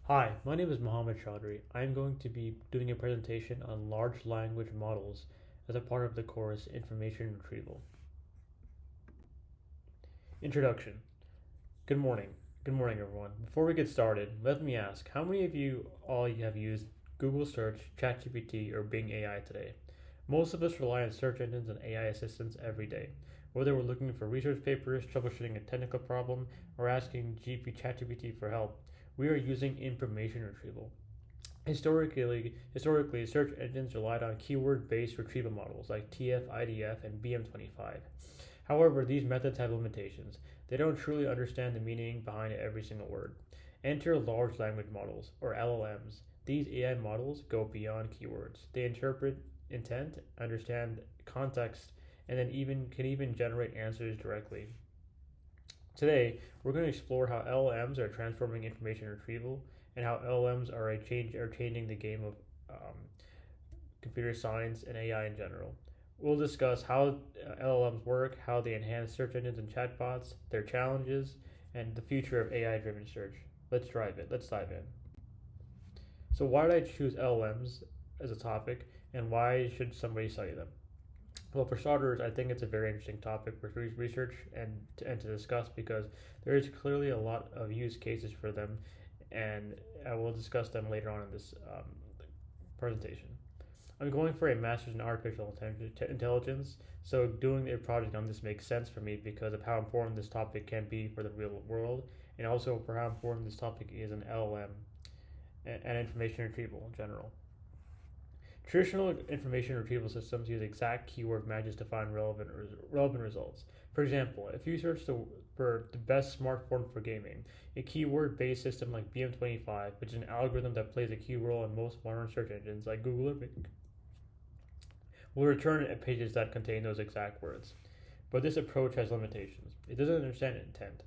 Hi, my name is Mohammed Chaudhry. I am going to be doing a presentation on large language models as a part of the course Information Retrieval. Introduction. Good morning. Good morning, everyone. Before we get started, let me ask, how many of you all have used Google Search, ChatGPT, or Bing AI today? Most of us rely on search engines and AI assistants every day. Whether we're looking for research papers, troubleshooting a technical problem, or asking ChatGPT for help, we are using information retrieval. Historically, search engines relied on keyword-based retrieval models like TF, IDF, and BM25. However, these methods have limitations. They don't truly understand the meaning behind every single word. Enter large language models, or LLMs. These AI models go beyond keywords. They interpret intent, understand context, and then can even generate answers directly. Today, we're going to explore how LLMs are transforming information retrieval and how LLMs are changing the game of computer science and AI in general. We'll discuss how LLMs work, how they enhance search engines and chatbots, their challenges, and the future of AI-driven search. Let's dive in. So, why did I choose LLMs as a topic, and why should somebody study them? Well, for starters, I think it's a very interesting topic for research and to discuss because there is clearly a lot of use cases for them, and I will discuss them later on in this presentation. I'm going for a master's in artificial intelligence, so doing a project on this makes sense for me because of how important this topic can be for the real world, and also for how important this topic is in LLM and information retrieval in general. Traditional information retrieval systems use exact keyword matches to find relevant results. For example, if you search for the best smartphone for gaming, a keyword-based system like BM25, which is an algorithm that plays a key role in most modern search engines like Google or Bing, will return pages that contain those exact words. But this approach has limitations. It doesn't understand intent.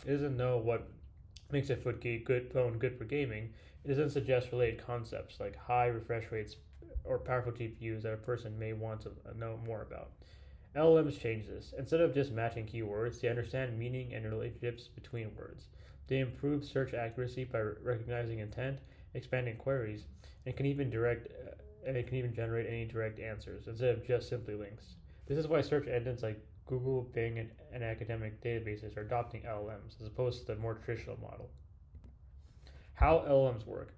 It doesn't know what makes a phone good for gaming. It doesn't suggest related concepts like high refresh rates or powerful GPUs that a person may want to know more about. LLMs change this. Instead of just matching keywords, they understand meaning and relationships between words. They improve search accuracy by recognizing intent, expanding queries, and it can even generate any direct answers instead of just simply links. This is why search engines like Google, Bing, and academic databases are adopting LLMs as opposed to the more traditional model. How LLMs work.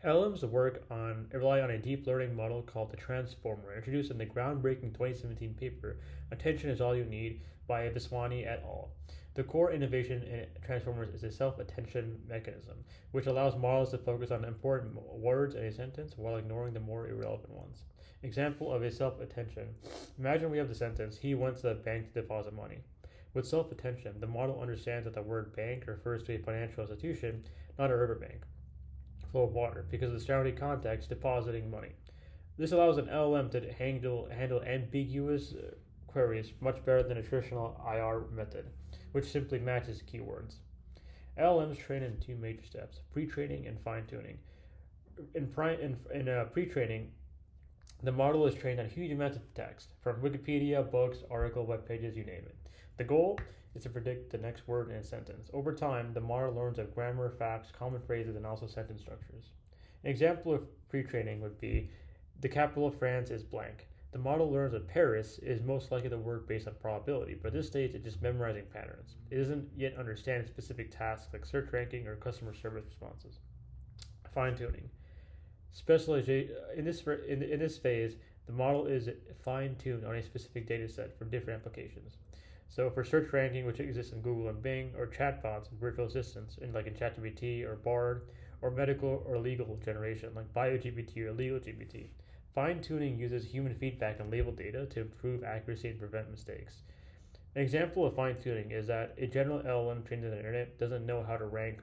LLMs rely on a deep learning model called the transformer, introduced in the groundbreaking 2017 paper "Attention is All You Need" by Viswani et al. The core innovation in transformers is a self-attention mechanism, which allows models to focus on important words in a sentence while ignoring the more irrelevant ones. Example of a self-attention: imagine we have the sentence, "He went to the bank to deposit money." With self-attention, the model understands that the word bank refers to a financial institution, not a riverbank flow of water, because of the surrounding context depositing money. This allows an LLM to handle ambiguous queries much better than a traditional IR method, which simply matches keywords. LLMs train in two major steps: pre-training and fine-tuning. In pre-training, the model is trained on huge amounts of text, from Wikipedia, books, articles, web pages, you name it. The goal is to predict the next word in a sentence. Over time, the model learns of grammar, facts, common phrases, and also sentence structures. An example of pre-training would be, the capital of France is blank. The model learns that Paris is most likely the word based on probability, but at this stage it's just memorizing patterns. It doesn't yet understand specific tasks like search ranking or customer service responses. Fine-tuning. Specialization in this phase, the model is fine-tuned on a specific data set for different applications. So for search ranking, which exists in Google and Bing, or chatbots and virtual assistants like in ChatGPT or Bard, or medical or legal generation like BioGPT or LegalGPT, fine-tuning uses human feedback and label data to improve accuracy and prevent mistakes. An example of fine-tuning is that a general LLM trained on the internet doesn't know how to rank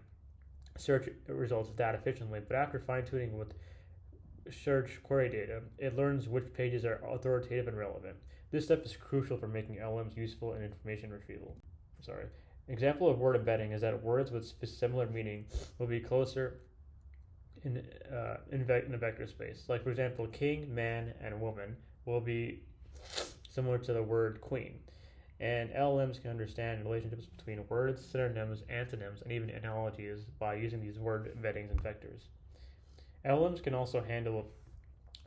search results that efficiently, but after fine-tuning with search query data, it learns which pages are authoritative and relevant. This step is crucial for making LLMs useful in information retrieval. Sorry. An example of word embedding is that words with similar meaning will be closer in a vector space. Like, for example, king, man, and woman will be similar to the word queen. And LLMs can understand relationships between words, synonyms, antonyms, and even analogies by using these word embeddings and vectors. LLMs can also handle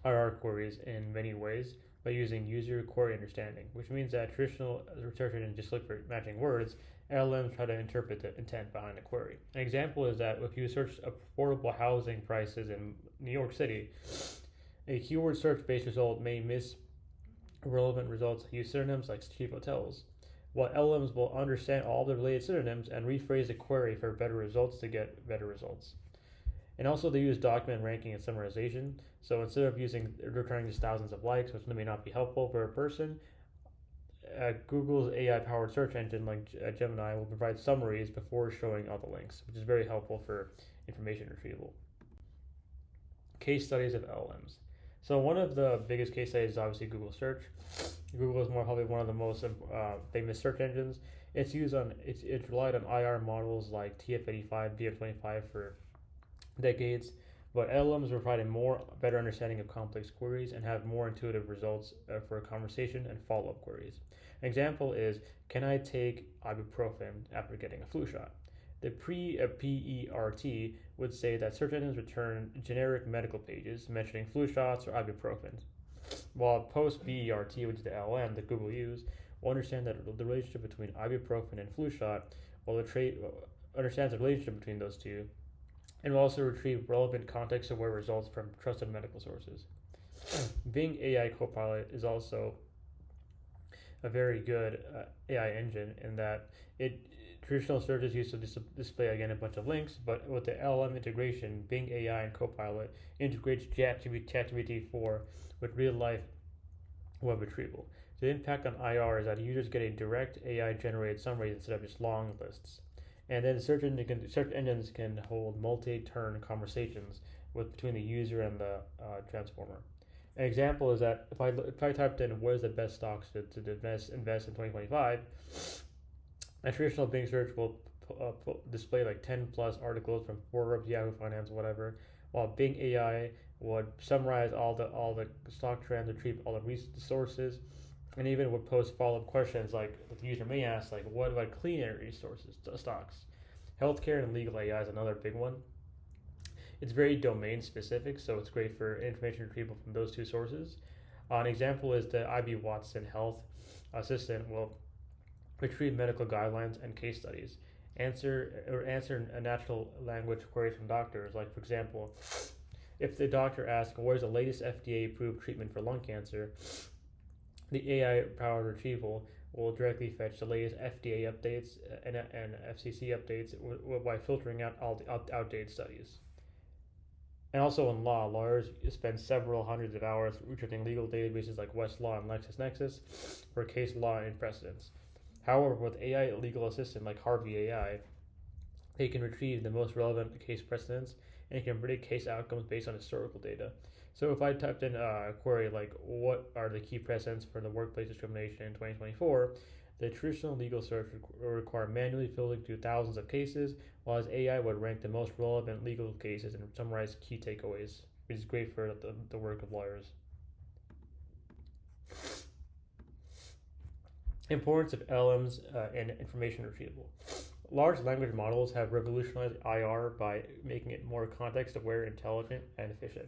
RR queries in many ways by using user query understanding, which means that traditional search engines just look for matching words. LLMs try to interpret the intent behind the query. An example is that if you search affordable housing prices in New York City, a keyword search based result may miss relevant results that use synonyms like cheap hotels, while LLMs will understand all the related synonyms and rephrase the query for better results to get better results. And also, they use document ranking and summarization. So instead of returning just thousands of likes, which may not be helpful for a person, Google's AI-powered search engine like Gemini will provide summaries before showing all the links, which is very helpful for information retrieval. Case studies of LLMs. So one of the biggest case studies is obviously Google Search. Google is more probably one of the most famous search engines. It's relied on IR models like TF-85, BM25 for decades, but LLMs provide a better understanding of complex queries and have more intuitive results for conversation and follow-up queries. An example is, can I take ibuprofen after getting a flu shot? The PERT would say that search engines return generic medical pages mentioning flu shots or ibuprofen, while post-BERT, which is the LLM that Google used, will understand that the relationship between ibuprofen and flu shot, understands the relationship between those two, and will also retrieve relevant context-aware results from trusted medical sources. Bing AI Copilot is also a very good AI engine in that traditional searches used to display again a bunch of links, but with the LLM integration, Bing AI and Copilot integrates ChatGPT-4 with real-life web retrieval. The impact on IR is that users get a direct AI-generated summary instead of just long lists. And then search engines can hold multi-turn conversations between the user and the transformer. An example is that if I typed in what is the best stocks to invest in 2025, a traditional Bing search will display like 10 plus articles from Forbes, Yahoo Finance, whatever, while Bing AI would summarize all the stock trends, retrieve all the sources, and even would post follow-up questions like the user may ask, like what about clean energy sources, stocks? Healthcare and legal AI is another big one. It's very domain specific, so it's great for information retrieval from those two sources. An example is the IB Watson Health Assistant will retrieve medical guidelines and case studies, answer a natural language queries from doctors. Like for example, if the doctor asks, "What is the latest FDA-approved treatment for lung cancer?" the AI-powered retrieval will directly fetch the latest FDA updates and FCC updates by filtering out all the outdated studies. And also in law, lawyers spend several hundreds of hours researching legal databases like Westlaw and LexisNexis for case law and precedents. However, with AI legal assistant like Harvey AI, they can retrieve the most relevant case precedents and it can predict case outcomes based on historical data. So if I typed in a query like what are the key precedents for the workplace discrimination in 2024, the traditional legal search would require manually filtering through thousands of cases, while AI would rank the most relevant legal cases and summarize key takeaways, which is great for the work of lawyers. Importance of LLMs and information retrieval. Large language models have revolutionized IR by making it more context-aware, intelligent, and efficient.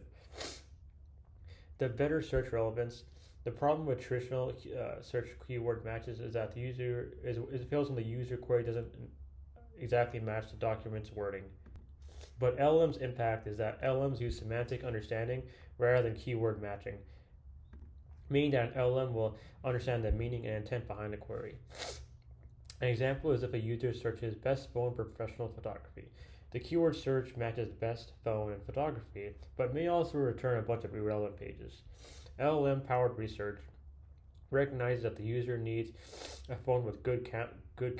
The better search relevance. The problem with traditional search keyword matches is that it fails when the user query doesn't exactly match the document's wording. But LLM's impact is that LLMs use semantic understanding rather than keyword matching, meaning that an LLM will understand the meaning and intent behind the query. An example is if a user searches best phone for professional photography. The keyword search matches best phone and photography, but may also return a bunch of irrelevant pages. LLM-powered research recognizes that the user needs a phone with good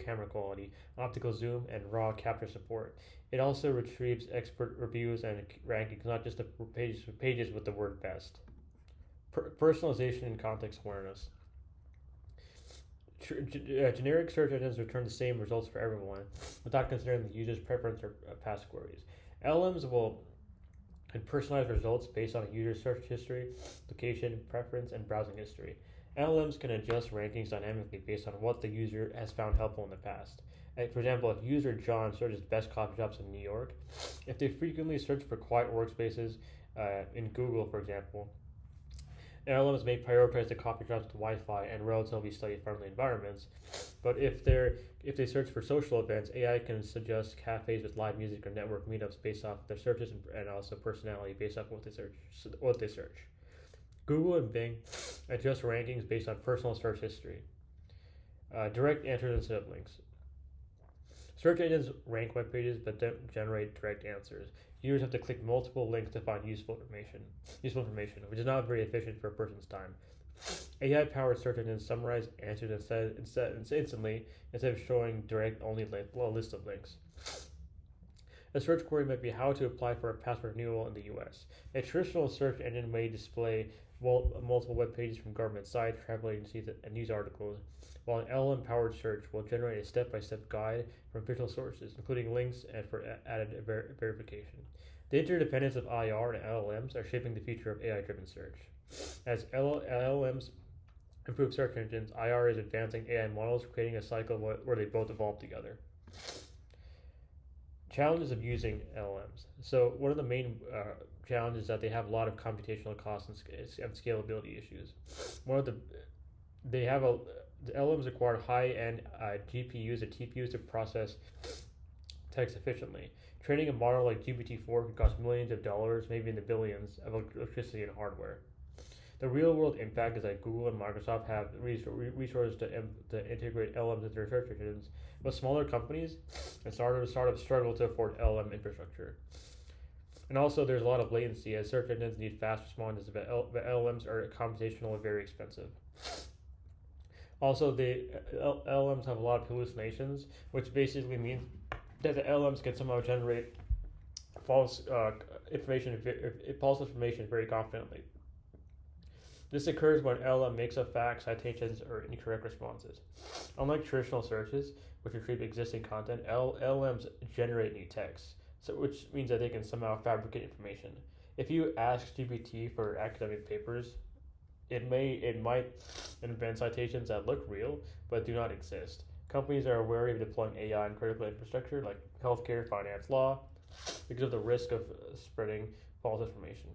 camera quality, optical zoom, and raw capture support. It also retrieves expert reviews and rankings, not just the pages with the word best. Personalization and context awareness. Generic search engines return the same results for everyone without considering the user's preference or past queries. LLMs will personalize results based on a user's search history, location, preference, and browsing history. LLMs can adjust rankings dynamically based on what the user has found helpful in the past. For example, if user John searches best coffee shops in New York, if they frequently search for quiet workspaces in Google, for example, LLMs may prioritize the coffee shops with Wi-Fi and relatively study-friendly environments. But if they search for social events, AI can suggest cafes with live music or network meetups based off their searches and also personality based off what they search. Google and Bing adjust rankings based on personal search history. Direct answers instead of links. Search engines rank web pages but don't generate direct answers. Users have to click multiple links to find useful information, which is not very efficient for a person's time. AI-powered search engines summarize answers instantly instead of showing direct only a list of links. A search query might be how to apply for a passport renewal in the U.S. A traditional search engine may display multiple web pages from government sites, travel agencies, and news articles, while an LLM-powered search will generate a step-by-step guide from official sources, including links and for added verification. The interdependence of IR and LLMs are shaping the future of AI-driven search. As LLMs improve search engines, IR is advancing AI models, creating a cycle where they both evolve together. Challenges of using LLMs. So one of the main challenges is that they have a lot of computational costs and scalability issues. The LLMs require high-end GPUs and TPUs to process text efficiently. Training a model like GPT-4 can cost millions of dollars, maybe in the billions, of electricity and hardware. The real-world impact is that Google and Microsoft have resources to integrate LLMs into their search engines, but smaller companies and startups struggle to afford LLM infrastructure. And also, there's a lot of latency as search engines need fast responses, but LLMs are computationally very expensive. Also, the LLMs have a lot of hallucinations, which basically means that the LLMs can somehow generate false information very confidently. This occurs when LLM makes up facts, citations, or incorrect responses. Unlike traditional searches, which retrieve existing content, LLMs generate new text, which means that they can somehow fabricate information. If you ask GPT for academic papers, it might invent citations that look real but do not exist. Companies are wary of deploying AI in critical infrastructure like healthcare, finance, law, because of the risk of spreading false information.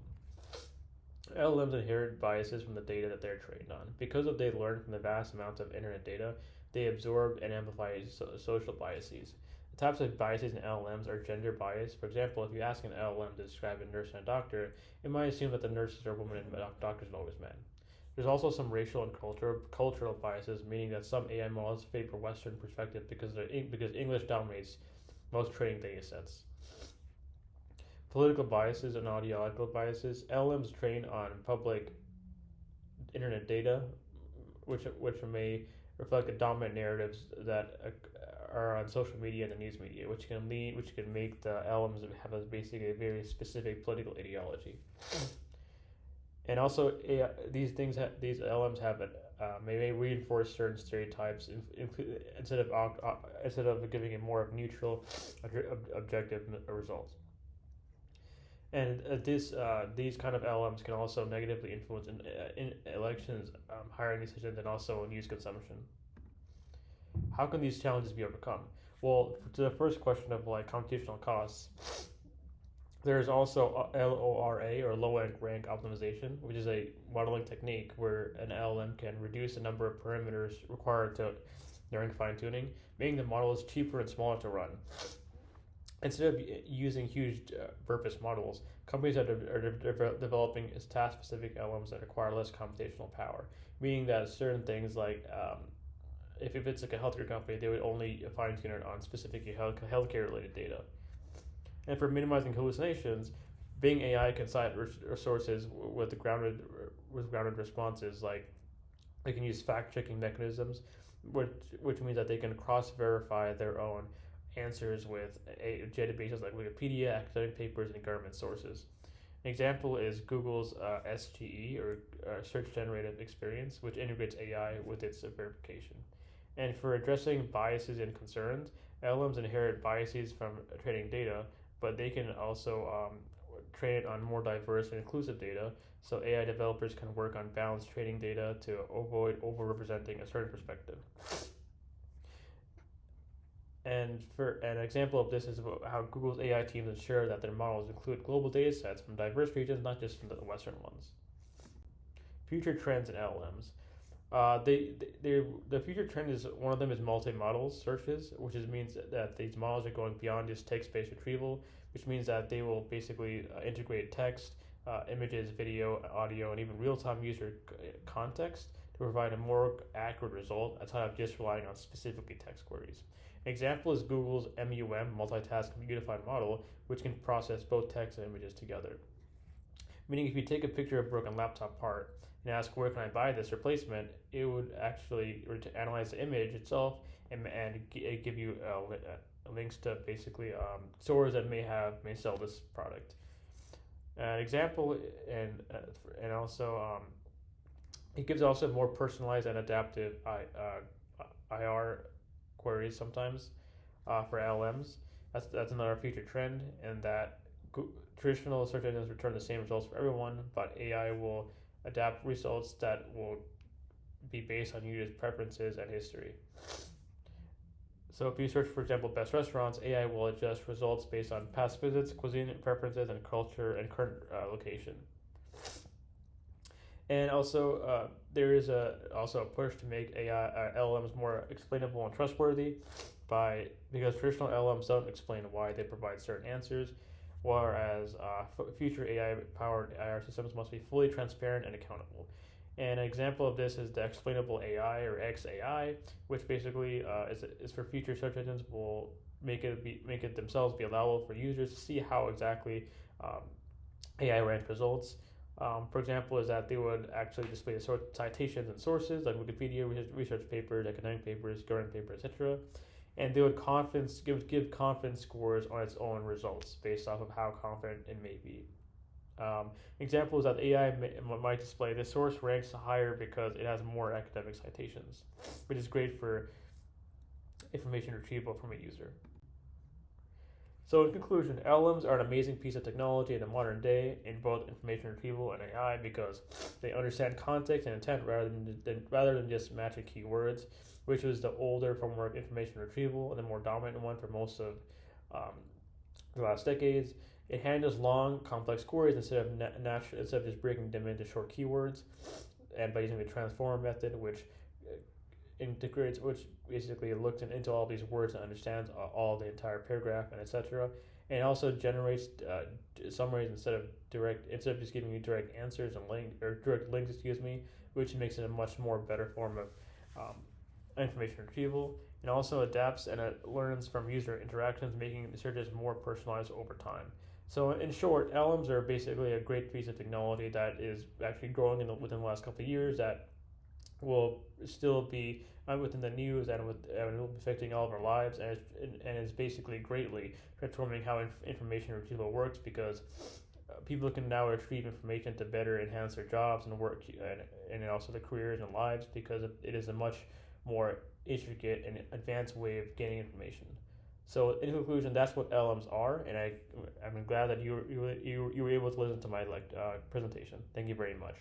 LLMs inherit biases from the data that they're trained on. Because they learn from the vast amounts of internet data, they absorb and amplify social biases. The types of biases in LLMs are gender bias. For example, if you ask an LLM to describe a nurse and a doctor, it might assume that the nurses are women and doctors are always men. There's also some racial and cultural biases, meaning that some AI models favor Western perspective because English dominates most training data sets. Political biases and ideological biases. LLMs train on public internet data, which may reflect the dominant narratives that are on social media and the news media, which can make the LLMs have basically a very specific political ideology. And also, these LLMs have may reinforce certain stereotypes instead of giving a more neutral, objective results. And these kind of LLMs can also negatively influence in elections, hiring decisions, and also news consumption. How can these challenges be overcome? Well, to the first question of computational costs, there is also LORA, or low-end rank optimization, which is a modeling technique where an LLM can reduce the number of parameters required during fine-tuning, making the models cheaper and smaller to run. Instead of using huge purpose models, companies are developing task-specific LLMs that require less computational power, meaning that certain things like if it's like a healthcare company, they would only fine-tune it on specifically healthcare-related data. And for minimizing hallucinations, Bing AI can cite sources with grounded responses. Like they can use fact-checking mechanisms, which means that they can cross-verify their own answers with databases like Wikipedia, academic papers, and government sources. An example is Google's SGE, or Search Generative Experience, which integrates AI with its verification. And for addressing biases and concerns, LLMs inherit biases from training data, but they can also train it on more diverse and inclusive data, so AI developers can work on balanced training data to avoid overrepresenting a certain perspective. And for an example of this is how Google's AI teams ensure that their models include global data sets from diverse regions, not just from the Western ones. Future trends in LLMs. The future trend is one of them is multi-modal searches, which means that these models are going beyond just text-based retrieval, which means that they will basically integrate text, images, video, audio, and even real-time user context to provide a more accurate result outside of just relying on specifically text queries. An example is Google's MUM, multitask unified model, which can process both text and images together. Meaning, if you take a picture of a broken laptop part and ask where can I buy this replacement, it would actually analyze the image itself and give you links to basically stores that may sell this product. An example, and also it gives also more personalized and adaptive IR queries sometimes for LLMs. That's another future trend, and that traditional search engines return the same results for everyone, but AI will adapt results that will be based on users' preferences and history. So if you search, for example, best restaurants, AI will adjust results based on past visits, cuisine preferences, and culture and current location. And also, there is also a push to make AI LLMs more explainable and trustworthy, because traditional LLMs don't explain why they provide certain answers, whereas future AI-powered IR systems must be fully transparent and accountable. And an example of this is the explainable AI or XAI, which basically is for future search engines will make it themselves be allowable for users to see how exactly AI ranks results. For example, is that they would actually display the citations and sources like Wikipedia research papers, academic papers, government papers, etc. And they would give confidence scores on its own results based off of how confident it may be. Examples that AI might display the source ranks higher because it has more academic citations, which is great for information retrieval from a user. So in conclusion, LLMs are an amazing piece of technology in the modern day in both information retrieval and AI because they understand context and intent rather than just magic keywords, which was the older form of information retrieval and the more dominant one for most of the last decades. It handles long, complex queries instead of just breaking them into short keywords, and by using the transform method, which basically looks into all these words and understands all the entire paragraph and etc. And also generates summaries instead of just giving you direct answers and direct links, which makes it a much more better form of information retrieval, and also adapts and learns from user interactions, making the searches more personalized over time. So in short, LLMs are basically a great piece of technology that is actually growing within the last couple of years that will still be within the news and will be affecting all of our lives, and is basically greatly transforming how information retrieval works because people can now retrieve information to better enhance their jobs and work and also their careers and lives because it is a much more intricate and advanced way of gaining information. So in conclusion, that's what LLMs are, and I'm glad that you were able to listen to my presentation. Thank you very much.